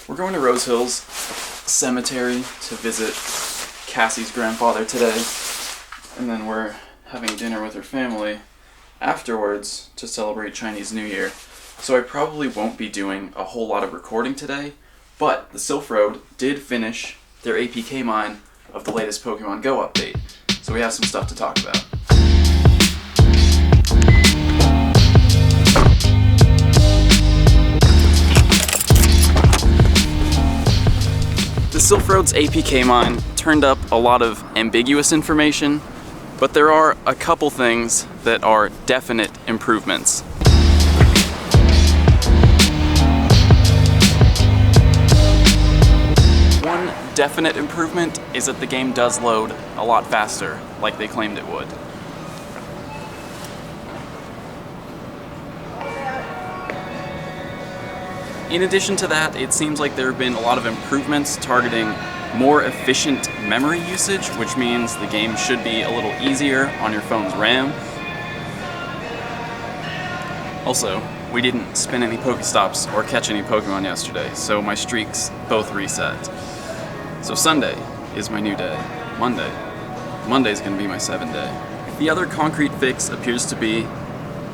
We're going to Rose Hills Cemetery to visit Cassie's grandfather today, and then we're having dinner with her family afterwards to celebrate Chinese New Year. So I probably won't be doing a whole lot of recording today, but the Silph Road did finish their APK mine of the latest Pokemon GO update, so we have some stuff to talk about. The Silph Road's APK mine turned up a lot of ambiguous information, but there are a couple things that are definite improvements. One definite improvement is that the game does load a lot faster, like they claimed it would. In addition to that, it seems like there have been a lot of improvements targeting more efficient memory usage, which means the game should be a little easier on your phone's RAM. Also, we didn't spin any Pokestops or catch any Pokemon yesterday, so my streaks both reset. So Sunday is my new day. Monday's gonna be my 7th day. The other concrete fix appears to be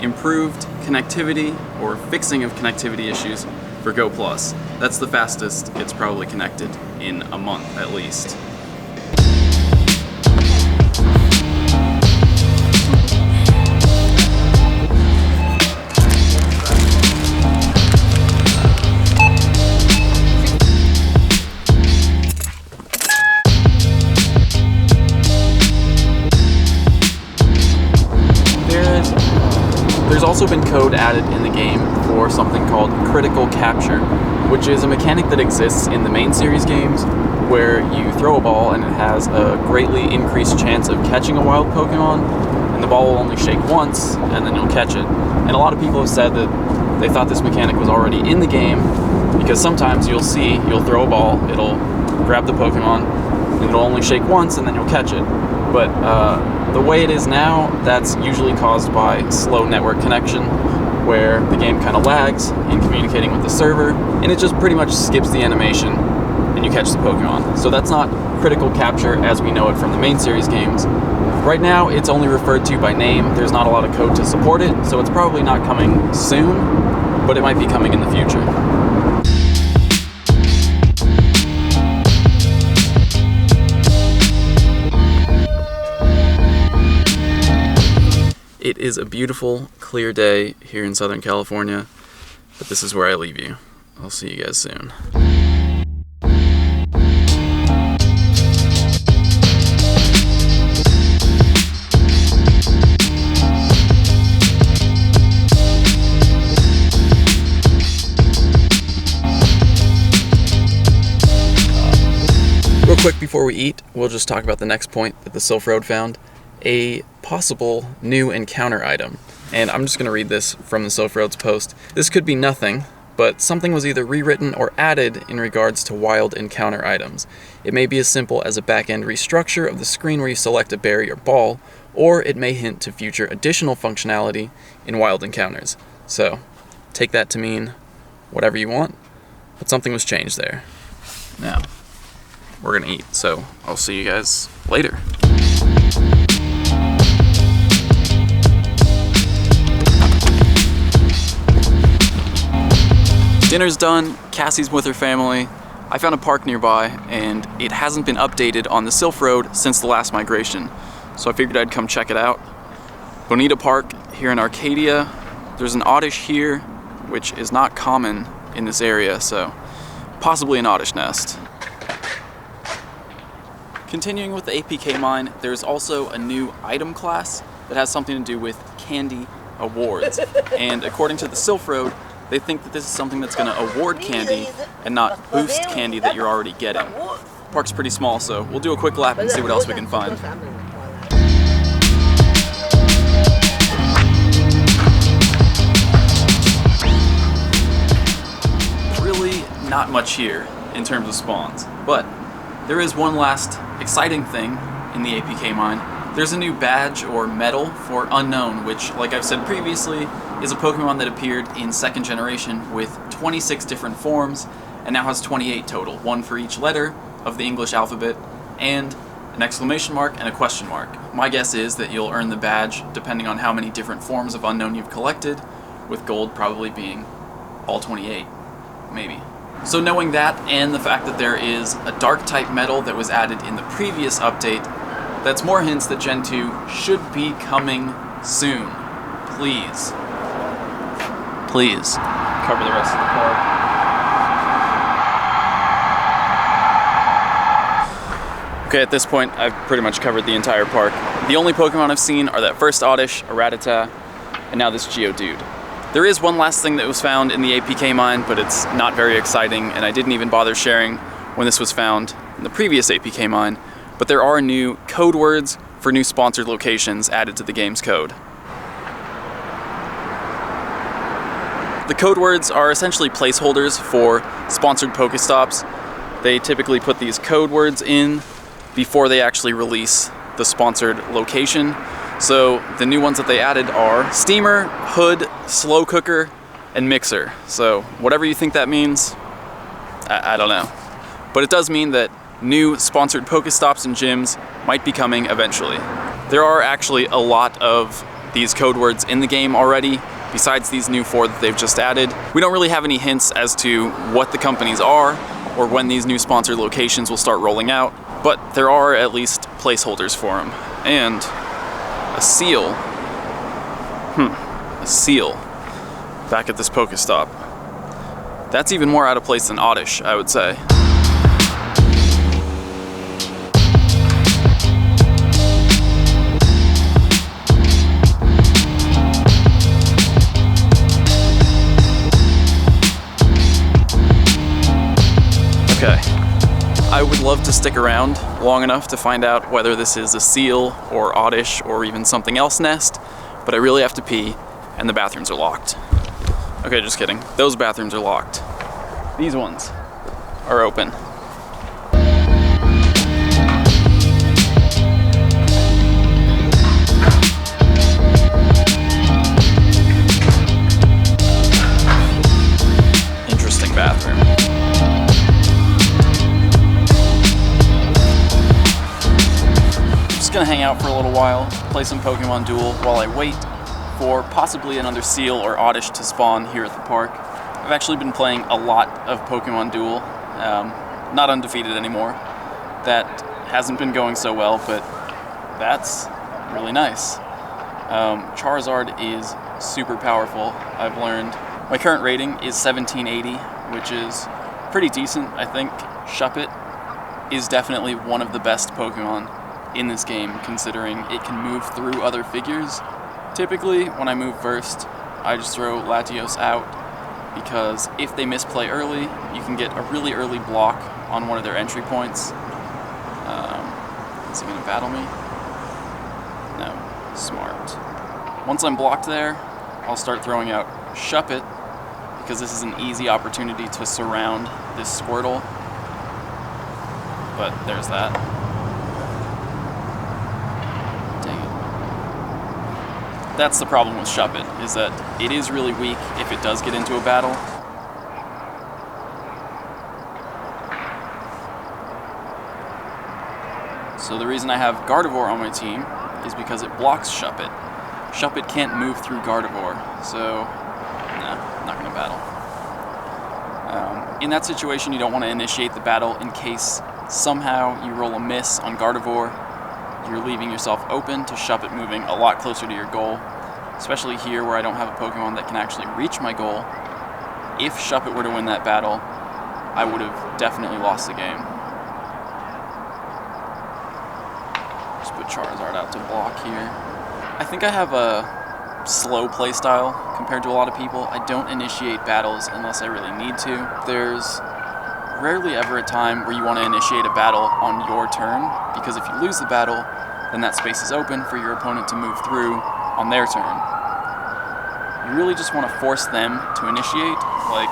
improved connectivity or fixing of connectivity issues for Go+. That's the fastest it's probably connected in a month at least. There's also been code added in the game for something called critical capture, which is a mechanic that exists in the main series games where you throw a ball and it has a greatly increased chance of catching a wild Pokemon, and the ball will only shake once and then you'll catch it. And a lot of people have said that they thought this mechanic was already in the game because sometimes you'll throw a ball, it'll grab the Pokemon, and it'll only shake once and then you'll catch it. But the way it is now, that's usually caused by slow network connection, where the game kind of lags in communicating with the server, and it just pretty much skips the animation and you catch the Pokemon. So that's not critical capture as we know it from the main series games. Right now, it's only referred to by name. There's not a lot of code to support it, so it's probably not coming soon, but it might be coming in the future. It is a beautiful, clear day here in Southern California, but this is where I leave you. I'll see you guys soon. Real quick before we eat, we'll just talk about the next point that the Silph Road found. A possible new encounter item. And I'm just going to read this from the Silph Road's post. This could be nothing, but something was either rewritten or added in regards to wild encounter items. It may be as simple as a back-end restructure of the screen where you select a berry or ball, or it may hint to future additional functionality in wild encounters. So, take that to mean whatever you want, but something was changed there. Now, we're going to eat, so I'll see you guys later. Dinner's done, Cassie's with her family. I found a park nearby, and it hasn't been updated on the Silph Road since the last migration, so I figured I'd come check it out. Bonita Park here in Arcadia. There's an oddish here, which is not common in this area, so possibly an oddish nest. Continuing with the APK mine, there's also a new item class that has something to do with candy awards. And according to the Silph Road, they think that this is something that's going to award candy and not boost candy that you're already getting. The park's pretty small, so we'll do a quick lap and see what else we can find. Really not much here in terms of spawns, but there is one last exciting thing in the APK mine. There's a new badge or medal for Unknown, which, like I've said previously, is a Pokemon that appeared in 2nd generation with 26 different forms, and now has 28 total, one for each letter of the English alphabet, and an exclamation mark and a question mark. My guess is that you'll earn the badge depending on how many different forms of Unknown you've collected, with gold probably being all 28, maybe. So knowing that, and the fact that there is a dark type medal that was added in the previous update, that's more hints that Gen 2 should be coming soon. Please. Please. Cover the rest of the park. Okay, at this point, I've pretty much covered the entire park. The only Pokemon I've seen are that first Oddish, a Rattata, and now this Geodude. There is one last thing that was found in the APK mine, but it's not very exciting, and I didn't even bother sharing when this was found in the previous APK mine, but there are new code words for new sponsored locations added to the game's code. The code words are essentially placeholders for sponsored Pokestops. They typically put these code words in before they actually release the sponsored location. So the new ones that they added are Steamer, Hood, Slow Cooker, and Mixer. So whatever you think that means, I don't know. But it does mean that new sponsored Pokestops and gyms might be coming eventually. There are actually a lot of these code words in the game already, besides these new 4 that they've just added. We don't really have any hints as to what the companies are or when these new sponsored locations will start rolling out, but there are at least placeholders for them. And a seal. A seal back at this Pokestop. That's even more out of place than Oddish, I would say. Okay. I would love to stick around long enough to find out whether this is a seal or Oddish or even something else nest, but I really have to pee and the bathrooms are locked. Okay, just kidding. Those bathrooms are locked. These ones are open. Interesting bathroom. Gonna hang out for a little while, play some Pokemon Duel while I wait for possibly another seal or Oddish to spawn here at the park. I've actually been playing a lot of Pokemon Duel, not undefeated anymore. That hasn't been going so well, but that's really nice. Charizard is super powerful, I've learned. My current rating is 1780, which is pretty decent, I think. Shuppet is definitely one of the best Pokemon in this game, considering it can move through other figures. Typically, when I move first, I just throw Latios out, because if they misplay early, you can get a really early block on one of their entry points. Is he gonna battle me? No. Smart. Once I'm blocked there, I'll start throwing out Shuppet, because this is an easy opportunity to surround this Squirtle. But there's that. That's the problem with Shuppet, is that it is really weak if it does get into a battle. So the reason I have Gardevoir on my team is because it blocks Shuppet. Shuppet can't move through Gardevoir, so nah, not gonna battle. In that situation, you don't want to initiate the battle in case somehow you roll a miss on Gardevoir. You're leaving yourself open to Shuppet moving a lot closer to your goal, especially here where I don't have a Pokemon that can actually reach my goal. If Shuppet were to win that battle, I would have definitely lost the game. Just put Charizard out to block here. I think I have a slow playstyle compared to a lot of people. I don't initiate battles unless I really need to. There's rarely ever a time where you want to initiate a battle on your turn, because if you lose the battle, then that space is open for your opponent to move through on their turn. You really just want to force them to initiate. Like,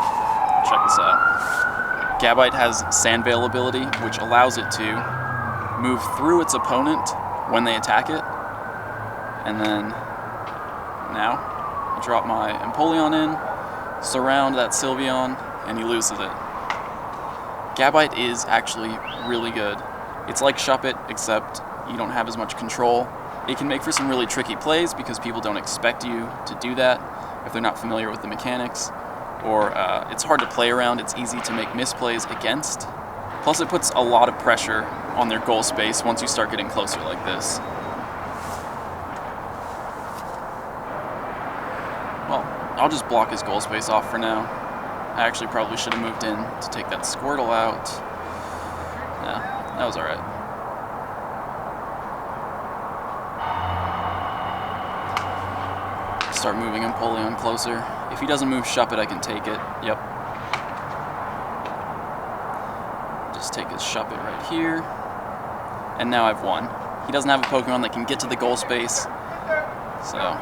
check this out. Gabite has Sandveil ability, which allows it to move through its opponent when they attack it. And then, now, I drop my Empoleon in, surround that Sylveon, and he loses it. Gabite is actually really good. It's like Shuppet, except you don't have as much control. It can make for some really tricky plays because people don't expect you to do that if they're not familiar with the mechanics, or it's hard to play around. It's easy to make misplays against. Plus it puts a lot of pressure on their goal space once you start getting closer like this. Well, I'll just block his goal space off for now. I actually probably should have moved in to take that Squirtle out. Yeah, that was alright. Start moving Empoleon closer. If he doesn't move Shuppet, I can take it. Yep. Just take his Shuppet right here. And now I've won. He doesn't have a Pokemon that can get to the goal space. So,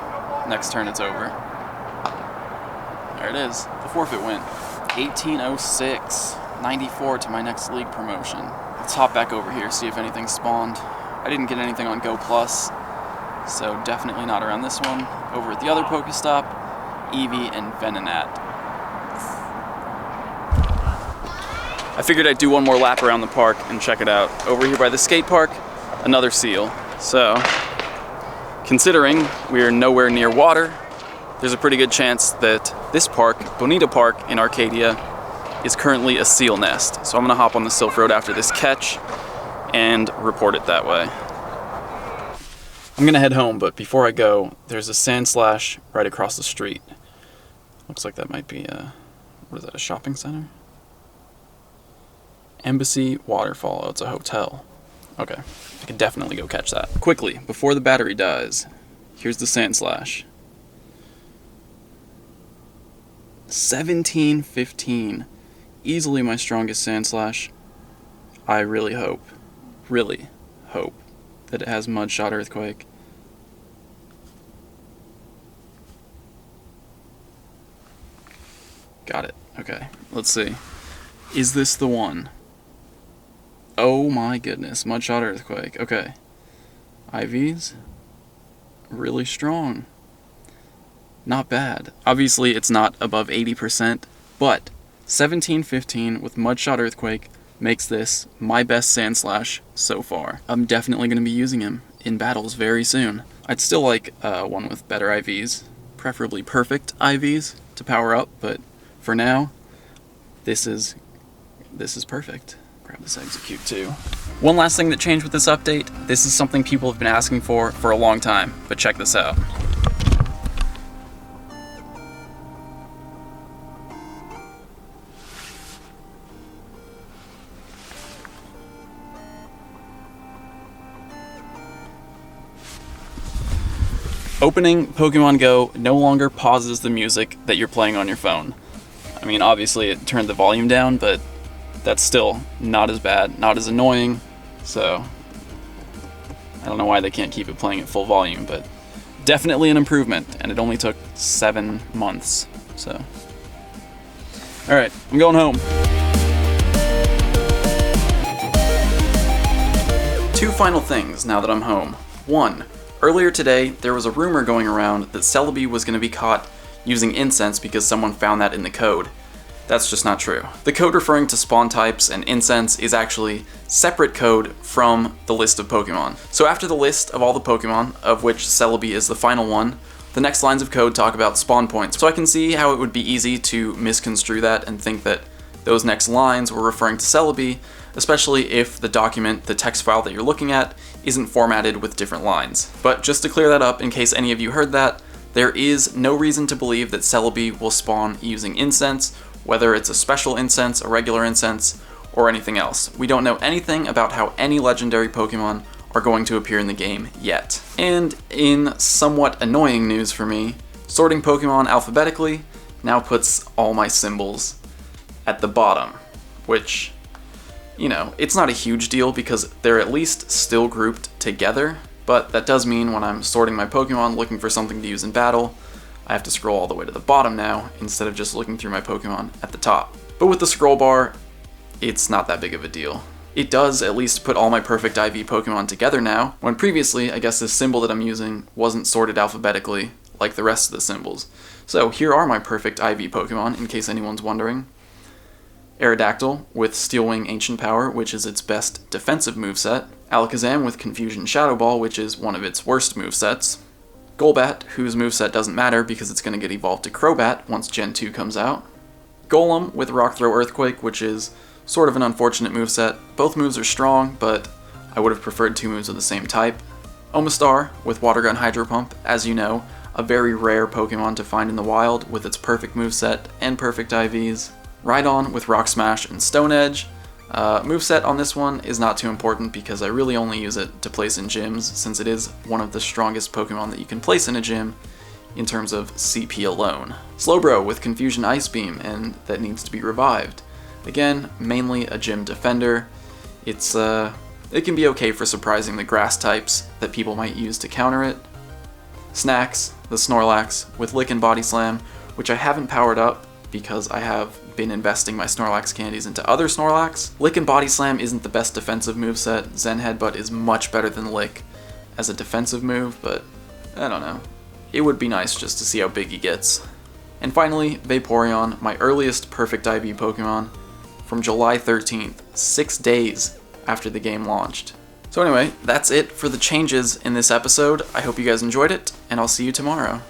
next turn it's over. There it is. The forfeit win. 1806. 94 to my next league promotion. Let's hop back over here, see if anything spawned. I didn't get anything on Go Plus, so definitely not around this one. Over at the other Pokestop, Eevee and Venonat. I figured I'd do one more lap around the park and check it out. Over here by the skate park, another seal. So, considering we're nowhere near water, there's a pretty good chance that this park, Bonita Park in Arcadia, is currently a seal nest. So I'm gonna hop on the Silph Road after this catch and report it that way. I'm gonna head home, but before I go, there's a Sandslash right across the street. Looks like that might be a, what is that, a shopping center? Embassy Waterfall, oh, it's a hotel. Okay, I can definitely go catch that. Quickly, before the battery dies, here's the Sandslash. 1715, easily my strongest Sandslash. I really hope that it has Mudshot Earthquake. Got it. Okay, let's see. Is this the one? Oh my goodness, Mudshot Earthquake. Okay. IVs? Really strong. Not bad. Obviously, it's not above 80%, but 1715 with Mudshot Earthquake makes this my best Sandslash so far. I'm definitely going to be using him in battles very soon. I'd still like one with better IVs, preferably perfect IVs to power up, but for now, this is perfect. Grab this Execute too. One last thing that changed with this update, this is something people have been asking for a long time, but check this out. Opening Pokemon Go no longer pauses the music that you're playing on your phone. I mean, obviously it turned the volume down, but that's still not as bad, not as annoying, so I don't know why they can't keep it playing at full volume, but definitely an improvement, and it only took 7 months, so. Alright, I'm going home. 2 final things now that I'm home. 1. Earlier today, there was a rumor going around that Celebi was going to be caught using incense because someone found that in the code. That's just not true. The code referring to spawn types and incense is actually separate code from the list of Pokemon. So after the list of all the Pokemon, of which Celebi is the final one, the next lines of code talk about spawn points. So I can see how it would be easy to misconstrue that and think that those next lines were referring to Celebi, especially if the document, the text file that you're looking at, isn't formatted with different lines. But just to clear that up, in case any of you heard that, there is no reason to believe that Celebi will spawn using incense, whether it's a special incense, a regular incense, or anything else. We don't know anything about how any legendary Pokemon are going to appear in the game yet. And in somewhat annoying news for me, sorting Pokemon alphabetically now puts all my symbols at the bottom, which, you know, it's not a huge deal because they're at least still grouped together, but that does mean when I'm sorting my Pokemon looking for something to use in battle, I have to scroll all the way to the bottom now instead of just looking through my Pokemon at the top. But with the scroll bar, it's not that big of a deal. It does at least put all my perfect IV Pokemon together now, when previously, I guess this symbol that I'm using wasn't sorted alphabetically like the rest of the symbols. So here are my perfect IV Pokemon, in case anyone's wondering. Aerodactyl with Steel Wing Ancient Power, which is its best defensive moveset. Alakazam with Confusion Shadow Ball, which is one of its worst movesets. Golbat, whose moveset doesn't matter because it's going to get evolved to Crobat once Gen 2 comes out. Golem with Rock Throw Earthquake, which is sort of an unfortunate moveset. Both moves are strong, but I would have preferred 2 moves of the same type. Omastar with Water Gun Hydro Pump, as you know, a very rare Pokemon to find in the wild with its perfect moveset and perfect IVs. Rhydon with Rock Smash and Stone Edge. Moveset on this one is not too important because I really only use it to place in gyms, since it is one of the strongest Pokemon that you can place in a gym in terms of CP alone. Slowbro with Confusion Ice Beam, and that needs to be revived. Again, mainly a gym defender. It can be okay for surprising the grass types that people might use to counter it. Snacks, the Snorlax, with Lick and Body Slam, which I haven't powered up because I have been investing my Snorlax candies into other Snorlax. Lick and Body Slam isn't the best defensive moveset. Zen Headbutt is much better than Lick as a defensive move, but I don't know. It would be nice just to see how big he gets. And finally, Vaporeon, my earliest perfect IV Pokemon, from July 13th, 6 days after the game launched. So anyway, that's it for the changes in this episode. I hope you guys enjoyed it, and I'll see you tomorrow.